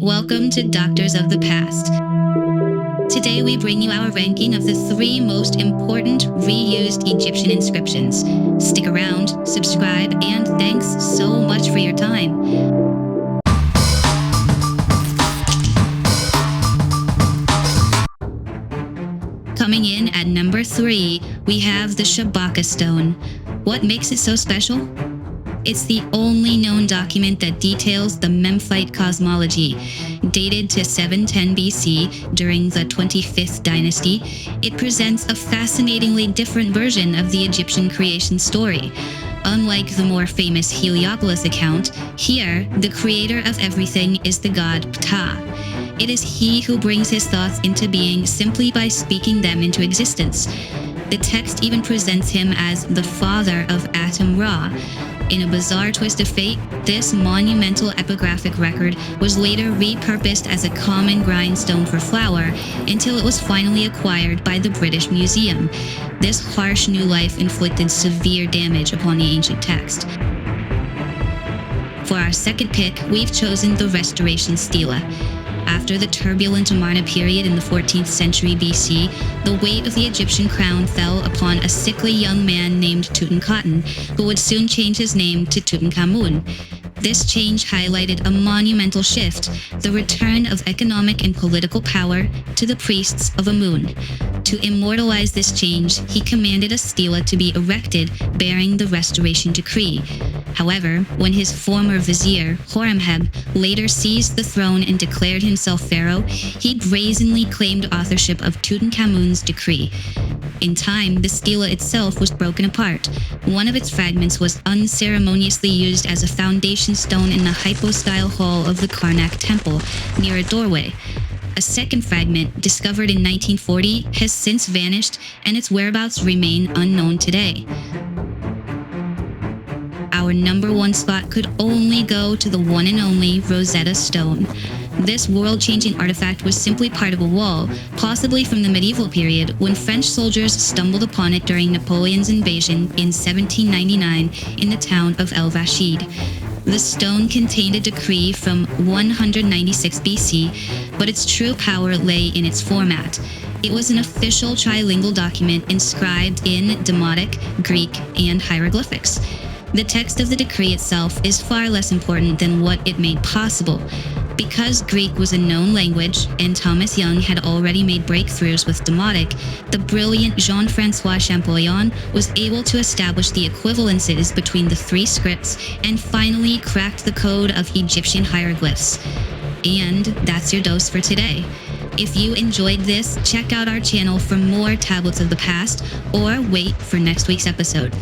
Welcome to Doctors of the Past. Today we bring you our ranking of the 3 most important reused Egyptian inscriptions. Stick around, subscribe, and thanks so much for your time. Coming in at number 3, we have the Shabaka Stone. What makes it so special? It's the only known document that details the Memphite cosmology. Dated to 710 BC during the 25th Dynasty, it presents a fascinatingly different version of the Egyptian creation story. Unlike the more famous Heliopolis account, here, the creator of everything is the god Ptah. It is he who brings his thoughts into being simply by speaking them into existence. The text even presents him as the father of Aton-Ra. In a bizarre twist of fate, this monumental epigraphic record was later repurposed as a common grindstone for flour until it was finally acquired by the British Museum. This harsh new life inflicted severe damage upon the ancient text. For our second pick, we've chosen the Restoration Stela. After the turbulent Amarna period in the 14th century BC, the weight of the Egyptian crown fell upon a sickly young man named Tutankaton, who would soon change his name to Tutankamun. This change highlighted a monumental shift, the return of economic and political power to the priests of Amun. To immortalize this change, he commanded a stela to be erected bearing the restoration decree. However, when his former vizier, Horemheb, later seized the throne and declared himself pharaoh, he brazenly claimed authorship of Tutankamun's decree. In time, the stela itself was broken apart. One of its fragments was unceremoniously used as a foundation stone in the hypostyle hall of the Karnak temple, near a doorway. A second fragment, discovered in 1940, has since vanished, and its whereabouts remain unknown today. Our number 1 spot could only go to the one and only Rosetta Stone. This world-changing artifact was simply part of a wall, possibly from the medieval period, when French soldiers stumbled upon it during Napoleon's invasion in 1799 in the town of El-Rashid. The stone contained a decree from 196 BC, but its true power lay in its format. It was an official trilingual document inscribed in Demotic, Greek, and hieroglyphics. The text of the decree itself is far less important than what it made possible. Because Greek was a known language and Thomas Young had already made breakthroughs with Demotic, the brilliant Jean-François Champollion was able to establish the equivalences between the 3 scripts and finally cracked the code of Egyptian hieroglyphs. And that's your dose for today. If you enjoyed this, check out our channel for more tablets of the past, or wait for next week's episode.